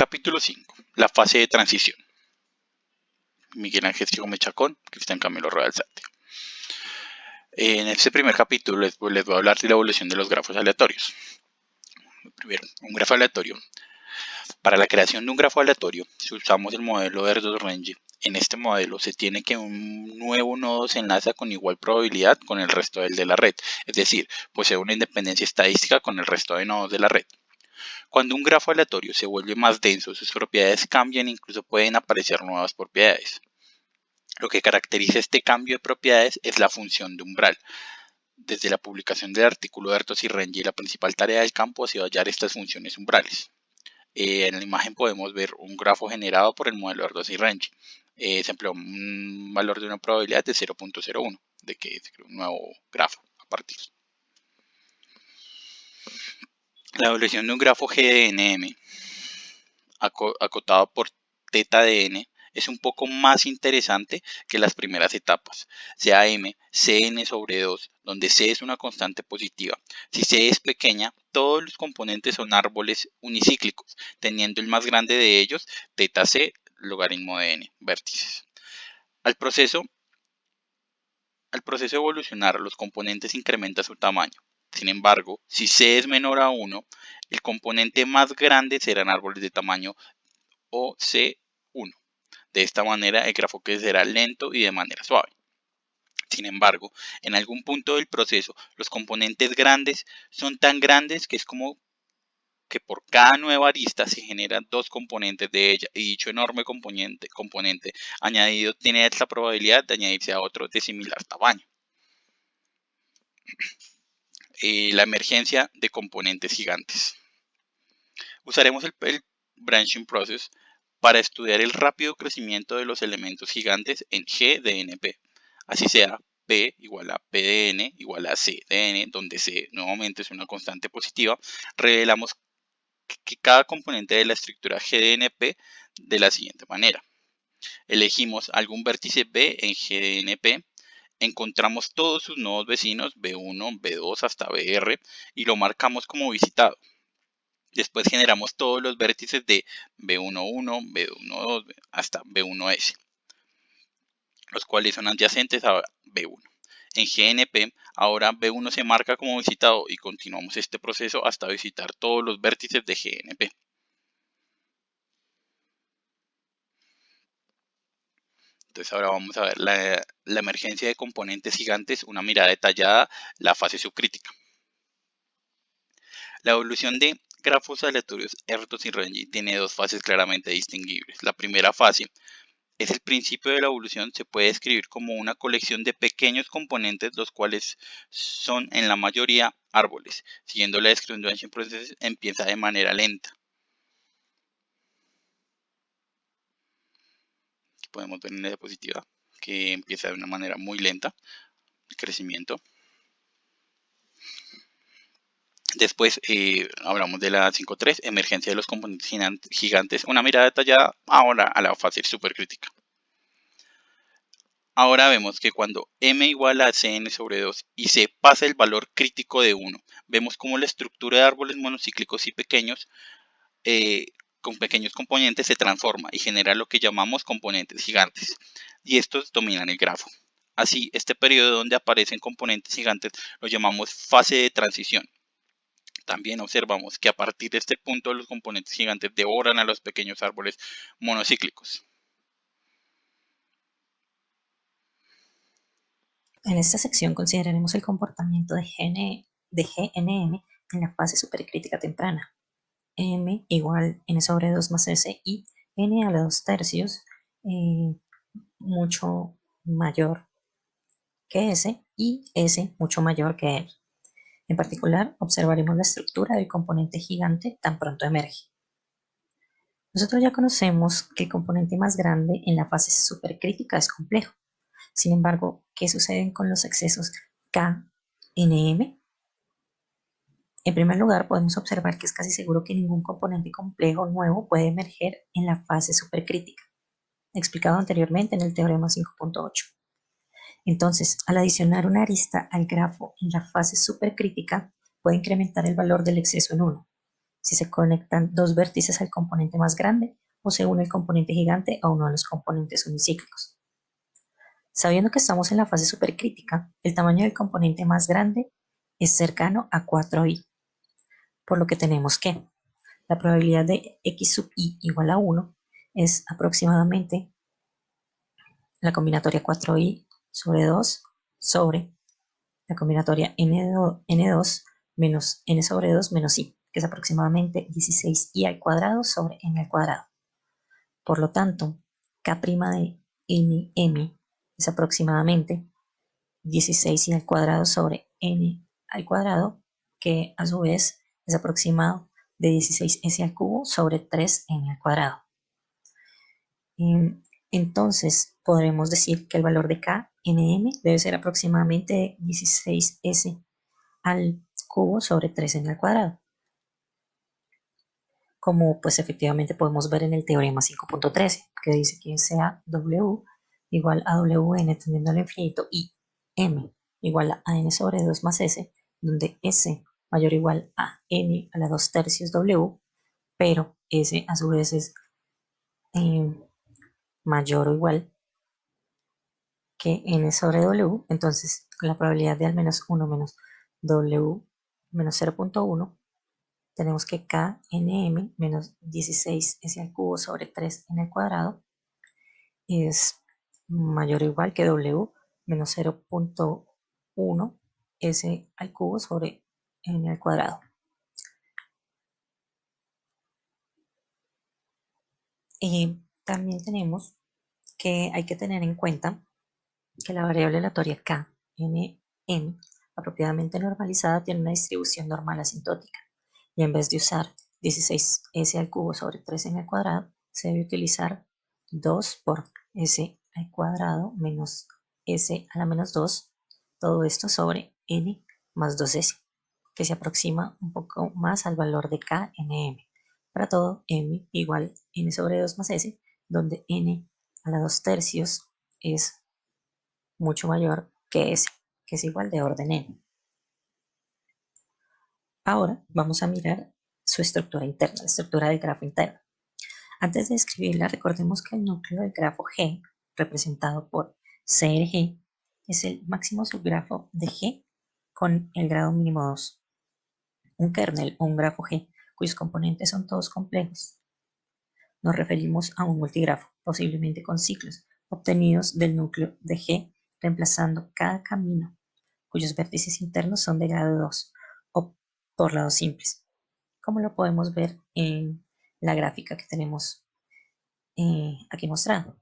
Capítulo 5. La fase de transición. Miguel Ángel Gómez Chacón, Cristian Camilo Realzate. En este primer capítulo les voy a hablar de la evolución de los grafos aleatorios. Primero, un grafo aleatorio. Para la creación de un grafo aleatorio, si usamos el modelo de Erdős-Rengel, en este modelo se tiene que un nuevo nodo se enlaza con igual probabilidad con el resto del de la red, es decir, posee una independencia estadística con el resto de nodos de la red. Cuando un grafo aleatorio se vuelve más denso, sus propiedades cambian e incluso pueden aparecer nuevas propiedades. Lo que caracteriza este cambio de propiedades es la función de umbral. Desde la publicación del artículo de Erdős y Rengel, la principal tarea del campo ha sido hallar estas funciones umbrales. En la imagen podemos ver un grafo generado por el modelo Erdős y Rengel. Se empleó un valor de una probabilidad de 0.01 de que se cree un nuevo grafo a partir. La evolución de un grafo G de NM acotado por θ de n es un poco más interesante que las primeras etapas, sea m, cn sobre 2, donde c es una constante positiva. Si c es pequeña, todos los componentes son árboles unicíclicos, teniendo el más grande de ellos θc logaritmo de n, vértices. Al proceso de evolucionar, los componentes incrementan su tamaño. Sin embargo, si c es menor a 1, el componente más grande serán árboles de tamaño OC1. De esta manera, el grafo crecerá lento y de manera suave. Sin embargo, en algún punto del proceso, los componentes grandes son tan grandes que es como que por cada nueva arista se generan dos componentes de ella, y dicho enorme componente añadido tiene la probabilidad de añadirse a otro de similar tamaño. La emergencia de componentes gigantes. Usaremos el branching process para estudiar el rápido crecimiento de los elementos gigantes en G de NP. Así sea, P igual a P de N igual a C de N, donde C nuevamente es una constante positiva, revelamos que cada componente de la estructura G de NP de la siguiente manera. Elegimos algún vértice B en G de NP, encontramos todos sus nodos vecinos B1, B2 hasta BR y lo marcamos como visitado. Después generamos todos los vértices de B11, B12 hasta B1S, los cuales son adyacentes a B1. En GNP, ahora B1 se marca como visitado y continuamos este proceso hasta visitar todos los vértices de GNP. Entonces ahora vamos a ver la emergencia de componentes gigantes, una mirada detallada, la fase subcrítica. La evolución de grafos aleatorios Erdős y Rengel tiene dos fases claramente distinguibles. La primera fase es el principio de la evolución, se puede describir como una colección de pequeños componentes, los cuales son en la mayoría árboles. Siguiendo la descripción del proceso, empieza de manera lenta. Aquí podemos ver en la diapositiva que empieza de una manera muy lenta el crecimiento. Después hablamos de la 5.3, emergencia de los componentes gigantes, una mirada detallada ahora a la fase supercrítica. Ahora vemos que cuando m igual a cn sobre 2 y c pasa el valor crítico de 1, vemos como la estructura de árboles monocíclicos y pequeños con pequeños componentes se transforma y genera lo que llamamos componentes gigantes, y estos dominan el grafo. Así, este periodo donde aparecen componentes gigantes lo llamamos fase de transición. También observamos que a partir de este punto los componentes gigantes devoran a los pequeños árboles monocíclicos. En esta sección consideraremos el comportamiento de GNM en la fase supercrítica temprana. M igual n sobre 2 más s y n a la 2/3 mucho mayor que s y s mucho mayor que m. En particular, observaremos la estructura del componente gigante tan pronto emerge. Nosotros ya conocemos que el componente más grande en la fase supercrítica es complejo. Sin embargo, ¿qué sucede con los excesos KNM? En primer lugar, podemos observar que es casi seguro que ningún componente complejo nuevo puede emerger en la fase supercrítica, explicado anteriormente en el teorema 5.8. Entonces, al adicionar una arista al grafo en la fase supercrítica, puede incrementar el valor del exceso en 1. si se conectan dos vértices al componente más grande o se une el componente gigante a uno de los componentes unicíclicos. Sabiendo que estamos en la fase supercrítica, el tamaño del componente más grande es cercano a 4i, por lo que tenemos que la probabilidad de x sub i igual a 1 es aproximadamente la combinatoria 4i sobre 2 sobre la combinatoria n2 menos n sobre 2 menos i, que es aproximadamente 16i al cuadrado sobre n al cuadrado. Por lo tanto, k' de nm es aproximadamente 16i al cuadrado sobre n al cuadrado, que a su vez es aproximado de 16s al cubo sobre 3n al cuadrado. Entonces podremos decir que el valor de Knm debe ser aproximadamente 16s al cubo sobre 3n al cuadrado. Como pues efectivamente podemos ver en el teorema 5.13, que dice que sea W igual a Wn tendiendo al infinito y M igual a n sobre 2 más S, donde S mayor o igual a n a la 2 tercios W, pero S a su vez es mayor o igual que n sobre W. Entonces la probabilidad de al menos 1 menos W menos 0.1, tenemos que Knm menos 16s al cubo sobre 3n al cuadrado es mayor o igual que W menos 0.1 s al cubo sobre n al cuadrado. Y también tenemos que hay que tener en cuenta que la variable aleatoria Knm apropiadamente normalizada tiene una distribución normal asintótica, y en vez de usar 16s al cubo sobre 3n al cuadrado, se debe utilizar 2 por s al cuadrado menos s a la menos 2, todo esto sobre n más 2s, que se aproxima un poco más al valor de Knm. Para todo m igual n sobre 2 más s, donde n a la 2 tercios es mucho mayor que s, que es igual de orden n. Ahora vamos a mirar su estructura interna, la estructura del grafo interno. Antes de escribirla, recordemos que el núcleo del grafo G, representado por CRG, es el máximo subgrafo de G con el grado mínimo 2. Un kernel o un grafo G, cuyos componentes son todos complejos. Nos referimos a un multigrafo, posiblemente con ciclos, obtenidos del núcleo de G, reemplazando cada camino, cuyos vértices internos son de grado 2, o por lados simples, como lo podemos ver en la gráfica que tenemos aquí mostrado.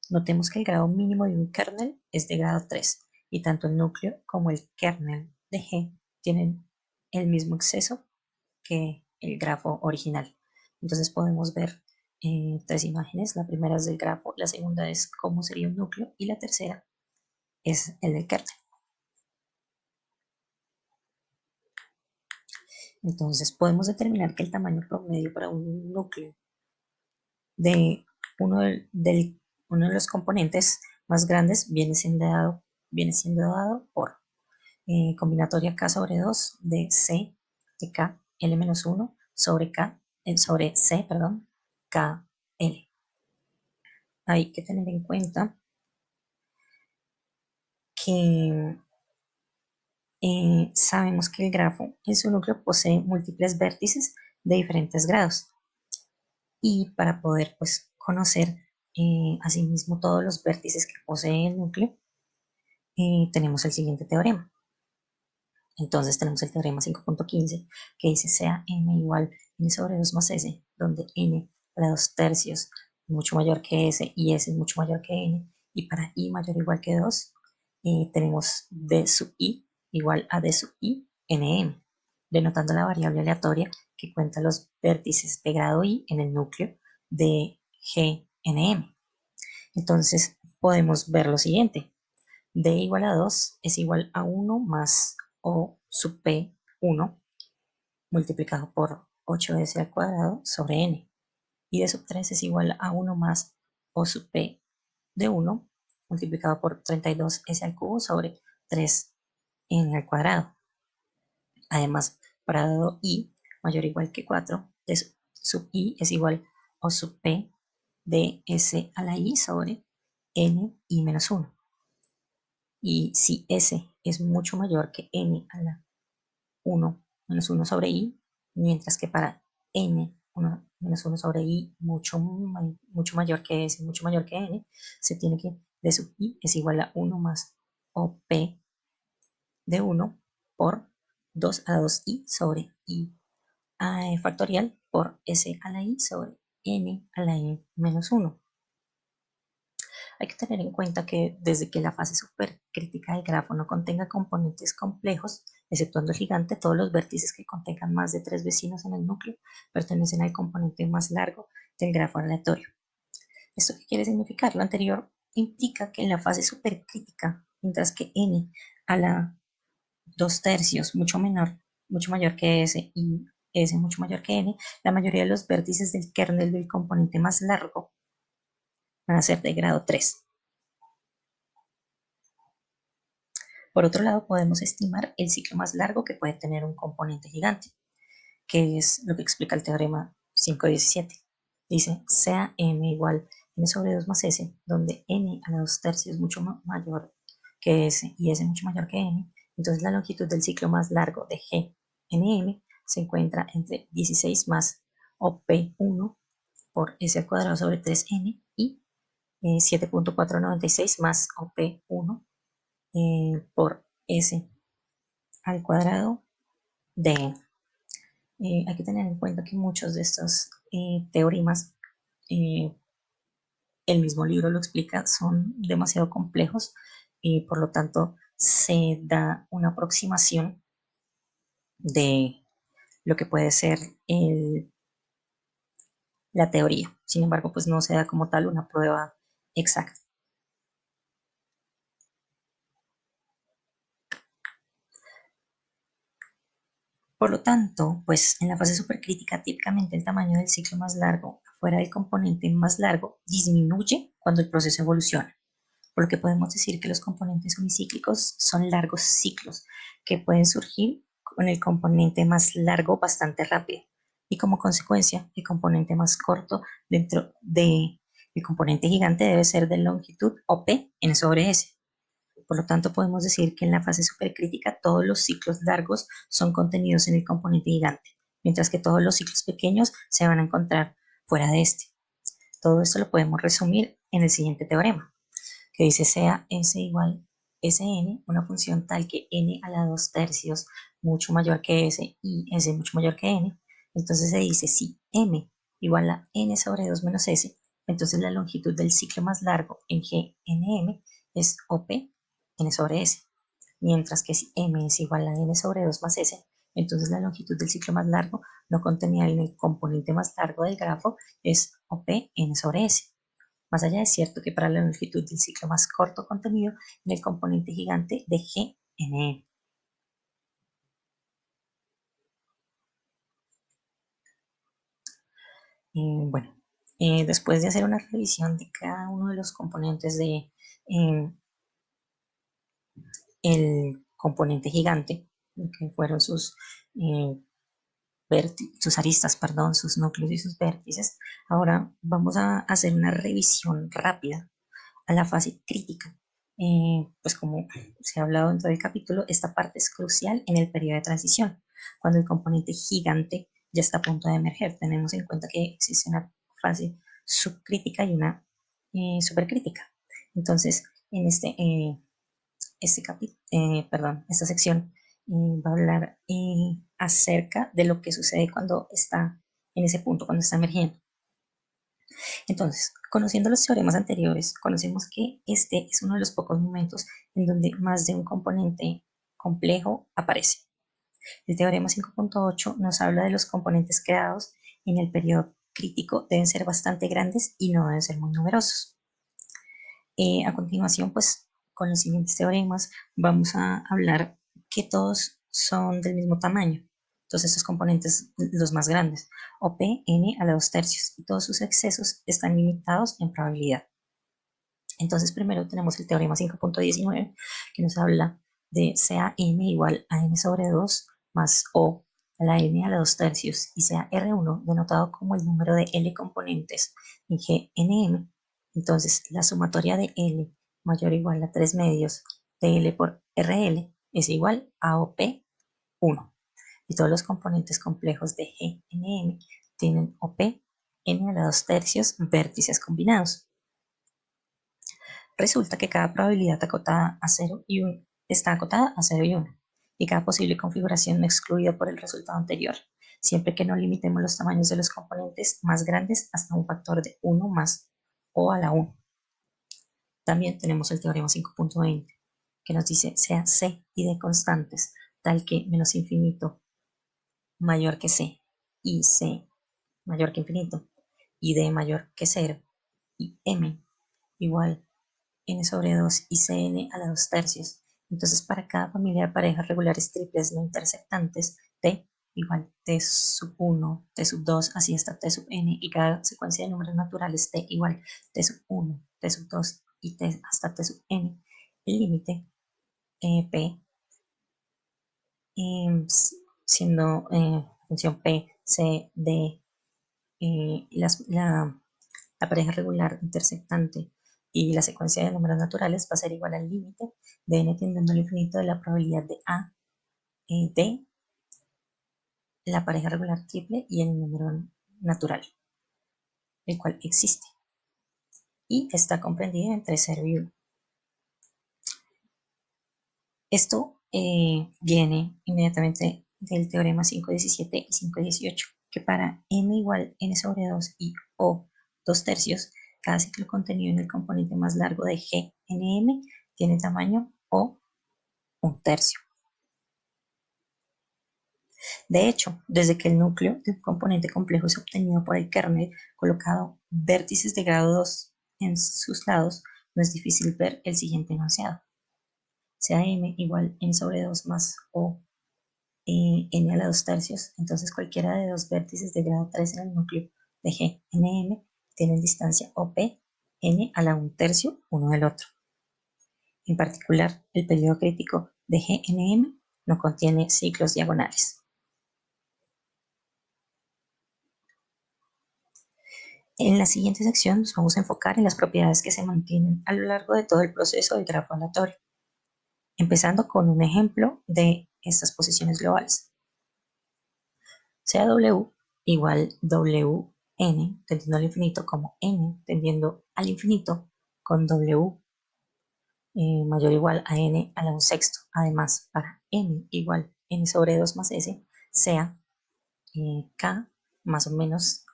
Notemos que el grado mínimo de un kernel es de grado 3, y tanto el núcleo como el kernel de G tienen el mismo exceso que el grafo original. Entonces podemos ver tres imágenes. La primera es del grafo, la segunda es cómo sería un núcleo y la tercera es el del kernel. Entonces podemos determinar que el tamaño promedio para un núcleo de uno de los componentes más grandes viene siendo dado por combinatoria K sobre 2 de C de K L-1 sobre sobre C, perdón, K L. Hay que tener en cuenta que sabemos que el grafo en su núcleo posee múltiples vértices de diferentes grados, y para poder pues conocer asimismo todos los vértices que posee el núcleo, tenemos el siguiente teorema. Entonces tenemos el teorema 5.15, que dice sea n igual n sobre 2 más s, donde n para 2 tercios es mucho mayor que s y s es mucho mayor que n, y para i mayor o igual que 2 tenemos d sub i igual a d sub i nm, denotando la variable aleatoria que cuenta los vértices de grado i en el núcleo de gnm. Entonces podemos ver lo siguiente: d igual a 2 es igual a 1 más o sub p 1 multiplicado por 8s al cuadrado sobre n, y d sub 3 es igual a 1 más o sub p de 1 multiplicado por 32s al cubo sobre 3n al cuadrado. Además, para dado i mayor o igual que 4 de sub i es igual o sub p de s a la i sobre n i menos 1. Y si s es mucho mayor que n a la 1 menos 1 sobre i, mientras que para n 1 menos 1 sobre i mucho mayor que s, mucho mayor que n, se tiene que d sub i es igual a 1 más o p de 1 por 2 a la 2i sobre i factorial por s a la i sobre n a la i menos 1. Hay que tener en cuenta que desde que la fase supercrítica del grafo no contenga componentes complejos, exceptuando el gigante, todos los vértices que contengan más de 3 vecinos en el núcleo pertenecen al componente más largo del grafo aleatorio. ¿Esto qué quiere significar? Lo anterior implica que en la fase supercrítica, mientras que n a la 2/3 mucho mayor que s y s mucho mayor que n, la mayoría de los vértices del kernel del componente más largo van a ser de grado 3. Por otro lado, podemos estimar el ciclo más largo que puede tener un componente gigante, que es lo que explica el teorema 5.17. Dice, sea m igual n sobre 2 más s, donde n a la 2/3 es mucho mayor que s y s mucho mayor que n, entonces la longitud del ciclo más largo de G nm se encuentra entre 16 más OP1 por s al cuadrado sobre 3n y 7.496 más OP1 por s al cuadrado de n. Hay que tener en cuenta que muchos de estos teoremas, el mismo libro lo explica, son demasiado complejos y por lo tanto se da una aproximación de lo que puede ser la teoría. Sin embargo, pues no se da como tal una prueba exacta. Por lo tanto, pues en la fase supercrítica típicamente el tamaño del ciclo más largo afuera del componente más largo disminuye cuando el proceso evoluciona, por lo que podemos decir que los componentes unicíclicos son largos ciclos que pueden surgir con el componente más largo bastante rápido y como consecuencia el componente más corto dentro del componente gigante debe ser de longitud OP n sobre s. Por lo tanto, podemos decir que en la fase supercrítica todos los ciclos largos son contenidos en el componente gigante, mientras que todos los ciclos pequeños se van a encontrar fuera de este. Todo esto lo podemos resumir en el siguiente teorema, que dice sea s igual Sn, una función tal que n a la 2/3 mucho mayor que s y s mucho mayor que n. Entonces se dice si m igual a n sobre 2 menos s, entonces la longitud del ciclo más largo en Gnm es OP n sobre s, mientras que si m es igual a n sobre 2 más s, entonces la longitud del ciclo más largo no contenida en el componente más largo del grafo es OP n sobre s. Más allá es cierto que para la longitud del ciclo más corto contenido en el componente gigante de Gnm. Bueno, después de hacer una revisión de cada uno de los componentes de el componente gigante, que fueron sus aristas, perdón, sus núcleos y sus vértices. Ahora vamos a hacer una revisión rápida a la fase crítica. Pues como se ha hablado dentro del capítulo, esta parte es crucial en el periodo de transición, cuando el componente gigante ya está a punto de emerger. Tenemos en cuenta que existe una fase subcrítica y una supercrítica. Entonces, en esta sección va a hablar acerca de lo que sucede cuando está en ese punto, cuando está emergiendo. Entonces, conociendo los teoremas anteriores, conocemos que este es uno de los pocos momentos en donde más de un componente complejo aparece. El teorema 5.8 nos habla de los componentes creados en el periodo crítico deben ser bastante grandes y no deben ser muy numerosos. A continuación, pues, con los siguientes teoremas vamos a hablar que todos son del mismo tamaño. Entonces, estos componentes, los más grandes, OP n a la 2/3, y todos sus excesos están limitados en probabilidad. Entonces, primero tenemos el teorema 5.19, que nos habla de sea n igual a n sobre 2 más o a la n a la 2 tercios y sea R1 denotado como el número de L componentes en GNM, entonces la sumatoria de L mayor o igual a 3 medios de L por RL es igual a OP1. Y todos los componentes complejos de GNM tienen OP n a la 2 tercios vértices combinados. Resulta que cada probabilidad acotada a 0 y 1 está acotada a 0 y 1, y cada posible configuración no excluida por el resultado anterior, siempre que no limitemos los tamaños de los componentes más grandes hasta un factor de 1 más O a la 1. También tenemos el teorema 5.20, que nos dice sea C y D constantes, tal que menos infinito mayor que C, y C mayor que infinito, y D mayor que 0, y M igual n sobre 2 y Cn a la 2 tercios. Entonces, para cada familia de parejas regulares triples no intersectantes, T igual T sub 1, T sub 2, así hasta T sub n, y cada secuencia de números naturales T igual T sub 1, T sub 2 y T hasta T sub n. El límite P, siendo función P, C, D, la pareja regular intersectante y la secuencia de números naturales va a ser igual al límite de n tendiendo al infinito de la probabilidad de A de la pareja regular triple y el número natural, el cual existe y está comprendida entre 0 y 1. Esto viene inmediatamente del teorema 5.17 y 5.18, que para m igual n sobre 2 y o 2 tercios, cada ciclo contenido en el componente más largo de GNM tiene tamaño O 1 tercio. De hecho, desde que el núcleo de un componente complejo es obtenido por el kernel colocado vértices de grado 2 en sus lados, no es difícil ver el siguiente enunciado. Sea m igual n sobre 2 más o n a la 2 tercios, entonces cualquiera de dos vértices de grado 3 en el núcleo de GNM tienen distancia OP n a la 1 tercio uno del otro. En particular, el periodo crítico de GNM no contiene ciclos diagonales. En la siguiente sección nos vamos a enfocar en las propiedades que se mantienen a lo largo de todo el proceso del grafo aleatorio, empezando con un ejemplo de estas posiciones globales. Sea W igual WN tendiendo al infinito como N tendiendo al infinito con W mayor o igual a N a la 1 sexto. Además, para N igual N sobre 2 más S, sea K más o menos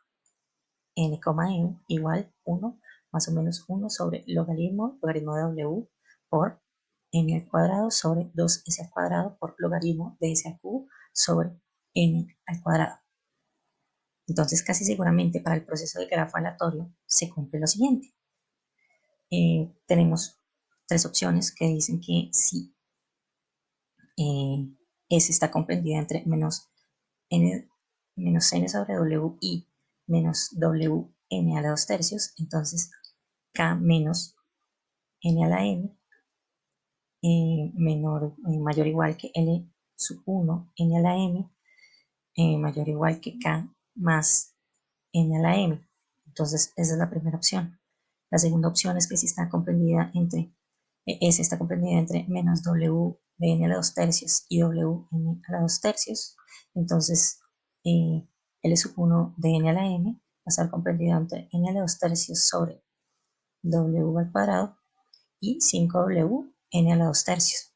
N, N igual 1 más o menos 1 sobre logaritmo de W por N al cuadrado sobre 2S al cuadrado por logaritmo de S al cubo sobre N al cuadrado. Entonces, casi seguramente para el proceso de grafo aleatorio se cumple lo siguiente. Tenemos tres opciones que dicen que si S está comprendida entre menos n sobre W y menos WN a la 2 tercios, entonces K menos N a la N mayor o igual que L sub 1 N a la M mayor o igual que K más N a la M. Entonces, esa es la primera opción. La segunda opción es que si está comprendida entre, S está comprendida entre menos W de N a la 2 tercios y W N a la 2 tercios. Entonces, L sub 1 de N a la M va a estar comprendida entre N a la 2 tercios sobre W al cuadrado y 5W N a la 2 tercios.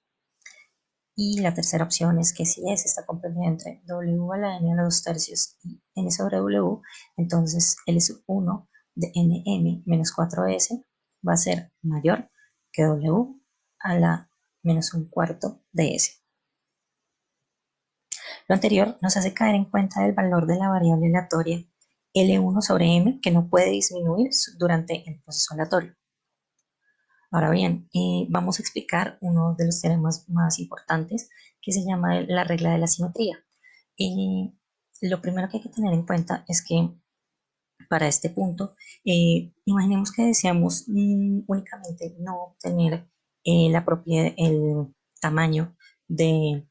Y la tercera opción es que si S está comprendida entre W a la N a la 2 tercios y N sobre W, entonces L sub 1 de NM menos 4S va a ser mayor que W a la menos un cuarto de S. Lo anterior nos hace caer en cuenta del valor de la variable aleatoria L1 sobre M que no puede disminuir durante el proceso aleatorio. Ahora bien, vamos a explicar uno de los teoremas más importantes que se llama la regla de la simetría. Lo primero que hay que tener en cuenta es que para este punto, imaginemos que deseamos únicamente no obtener el tamaño de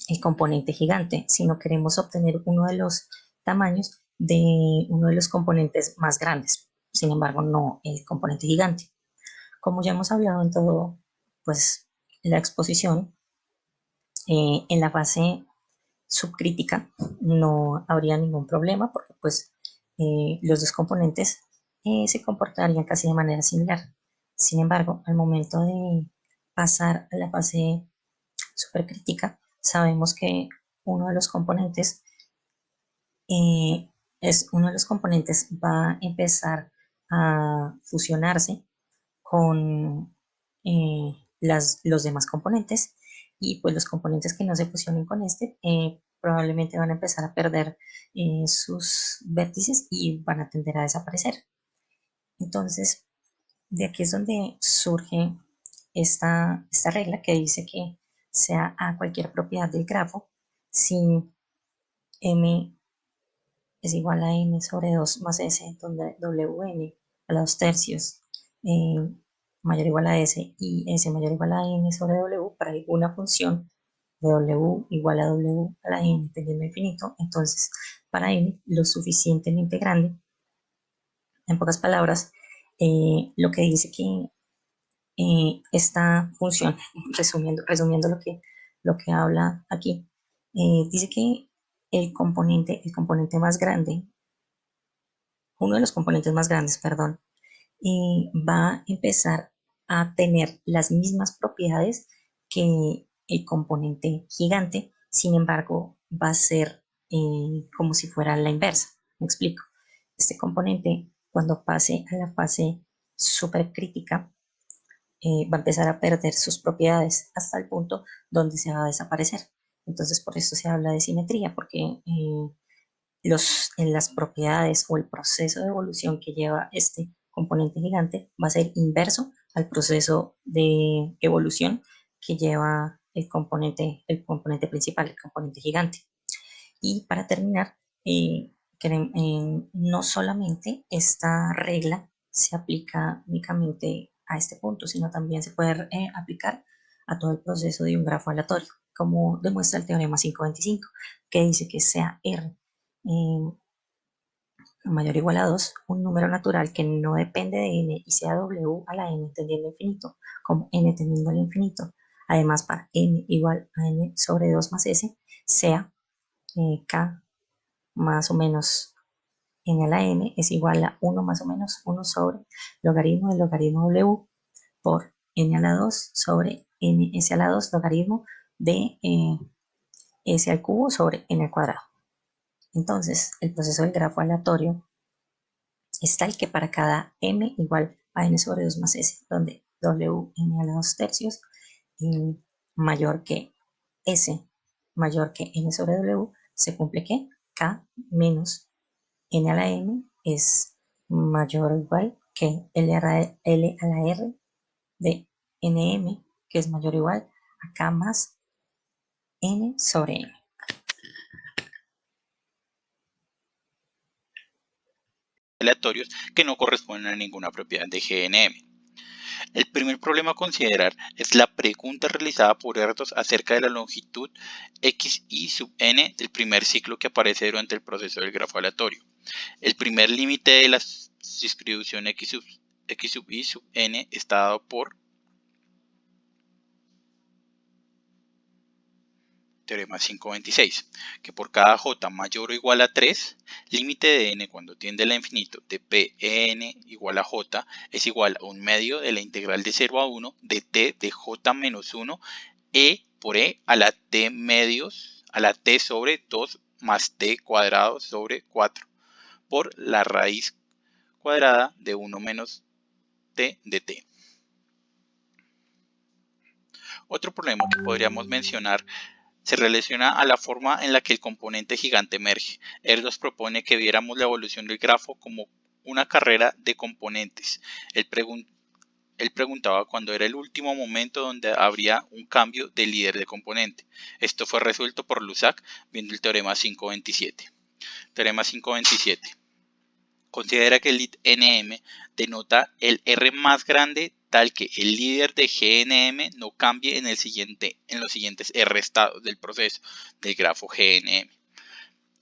el componente gigante, sino queremos obtener uno de los tamaños de uno de los componentes más grandes. Sin embargo, no el componente gigante. Como ya hemos hablado en todo, pues la exposición, en la fase subcrítica no habría ningún problema porque pues los dos componentes se comportarían casi de manera similar. Sin embargo, al momento de pasar a la fase supercrítica, sabemos que uno de los componentes uno de los componentes va a empezar a fusionarse con los demás componentes, y pues los componentes que no se fusionen con este probablemente van a empezar a perder sus vértices y van a tender a desaparecer. Entonces, de aquí es donde surge esta regla que dice que sea a cualquier propiedad del grafo sin m es igual a n sobre 2 más s, donde wn a la 2 tercios mayor o igual a s y s mayor o igual a n sobre w para alguna función de w igual a w a la n tendiendo a infinito. Entonces, para n lo suficientemente grande, en pocas palabras, lo que dice que esta función, resumiendo lo que habla aquí, dice que el componente más grande, uno de los componentes más grandes, perdón, va a empezar a tener las mismas propiedades que el componente gigante. Sin embargo, va a ser como si fuera la inversa. Me explico. Este componente, cuando pase a la fase supercrítica, va a empezar a perder sus propiedades hasta el punto donde se va a desaparecer. Entonces, por eso se habla de simetría, porque en las propiedades o el proceso de evolución que lleva este componente gigante va a ser inverso al proceso de evolución que lleva el componente principal, el componente gigante. Y para terminar, no solamente esta regla se aplica únicamente a este punto, sino también se puede aplicar a todo el proceso de un grafo aleatorio, como demuestra el teorema 525, que dice que sea R mayor o igual a 2, un número natural que no depende de n y sea w a la n tendiendo a infinito, como n tendiendo al infinito. Además, para n igual a n sobre 2 más s, sea k más o menos n a la m es igual a 1 más o menos 1 sobre logaritmo del logaritmo w por n a la 2 sobre ns a la 2 logaritmo de s al cubo sobre n al cuadrado. Entonces, el proceso del grafo aleatorio es tal que para cada m igual a n sobre 2 más s, donde w n a la 2 tercios mayor que s mayor que n sobre w, se cumple que k menos n a la m es mayor o igual que L a la R de nm, que es mayor o igual a k más n sobre m. Aleatorios que no corresponden a ninguna propiedad de GNM. El primer problema a considerar es la pregunta realizada por Erdos acerca de la longitud xi sub n del primer ciclo que aparece durante el proceso del grafo aleatorio. El primer límite de la distribución x sub i sub n está dado por teorema 526, que por cada j mayor o igual a 3, límite de n cuando tiende al infinito de Pn igual a j es igual a un medio de la integral de 0 a 1 de t de j menos 1 e por e a la t medios a la t sobre 2 más t cuadrado sobre 4 por la raíz cuadrada de 1 menos t de t. Otro problema que podríamos mencionar se relaciona a la forma en la que el componente gigante emerge. Erdos propone que viéramos la evolución del grafo como una carrera de componentes. Él preguntaba cuándo era el último momento donde habría un cambio de líder de componente. Esto fue resuelto por Lusac viendo el teorema 527. Teorema 527. Considera que el nm denota el R más grande tal que el líder de GNM no cambie en los siguientes R estados del proceso del grafo GNM.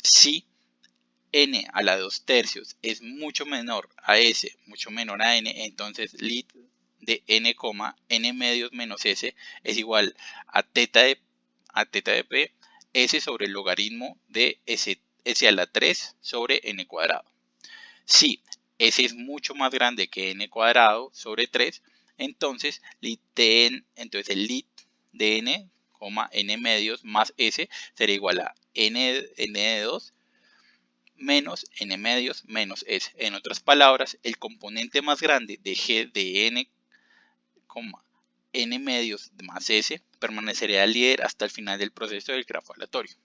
Si n a la 2/3 es mucho menor a s, mucho menor a n, entonces lit de n, n medios menos s es igual a teta de p, s sobre el logaritmo de s a la 3 sobre n cuadrado. Si s es mucho más grande que n cuadrado sobre 3, entonces el lit de n, n medios más s será igual a n de 2 menos n medios menos s. En otras palabras, el componente más grande de g de n, n medios más s permanecerá líder hasta el final del proceso del grafo aleatorio.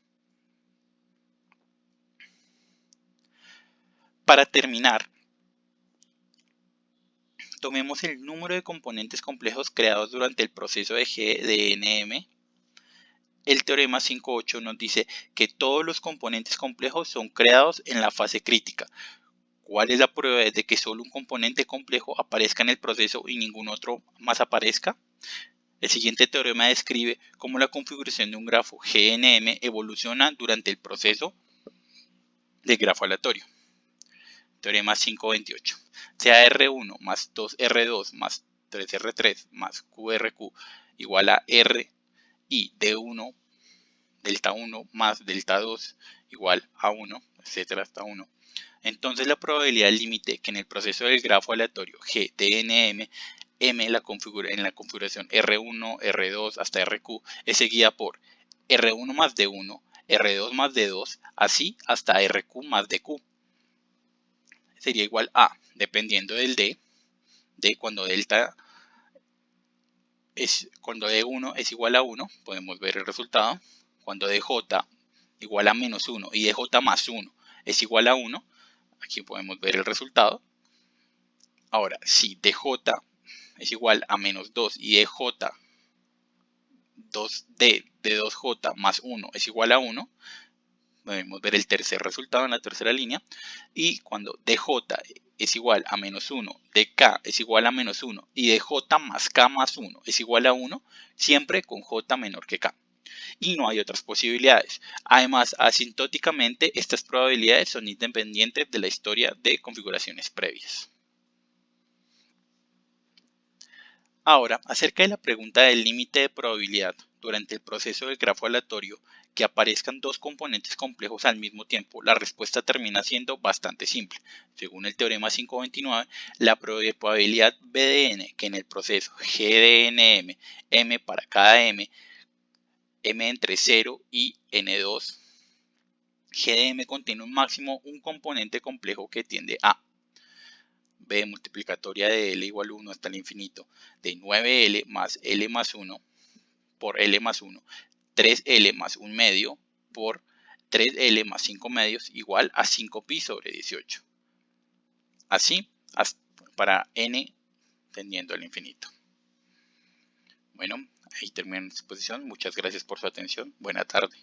Para terminar, tomemos el número de componentes complejos creados durante el proceso de GDNM. El teorema 5.8 nos dice que todos los componentes complejos son creados en la fase crítica. ¿Cuál es la probabilidad de que solo un componente complejo aparezca en el proceso y ningún otro más aparezca? El siguiente teorema describe cómo la configuración de un grafo GNM evoluciona durante el proceso de grafo aleatorio. Teorema 5.28. Sea R1 más 2R2 más 3R3 más QRQ igual a R y D1 delta 1 más delta 2 igual a 1, etcétera hasta 1. Entonces la probabilidad límite que en el proceso del grafo aleatorio GDNM M en la configuración R1, R2 hasta RQ es seguida por R1 más D1, R2 más D2, así hasta RQ más DQ. Sería igual a, dependiendo del D cuando D1 es igual a 1, podemos ver el resultado. Cuando DJ igual a menos 1 y DJ más 1 es igual a 1, aquí podemos ver el resultado. Ahora, si DJ es igual a menos 2 y DJ 2D de 2J más 1 es igual a 1, podemos ver el tercer resultado en la tercera línea. Y cuando DJ es igual a menos 1, dk es igual a menos 1 y dj más k más 1 es igual a 1, siempre con j menor que k. Y no hay otras posibilidades. Además, asintóticamente, estas probabilidades son independientes de la historia de configuraciones previas. Ahora, acerca de la pregunta del límite de probabilidad durante el proceso del grafo aleatorio que aparezcan dos componentes complejos al mismo tiempo, la respuesta termina siendo bastante simple. Según el teorema 529, la probabilidad B de n que en el proceso G de nm, m para cada m entre 0 y n2, G de m contiene un máximo un componente complejo que tiende a B multiplicatoria de L igual 1 hasta el infinito de 9L más L más 1 por L más 1, 3L más 1 medio por 3L más 5 medios igual a 5pi sobre 18. Así para n tendiendo al infinito. Bueno, ahí termina la exposición. Muchas gracias por su atención. Buena tarde.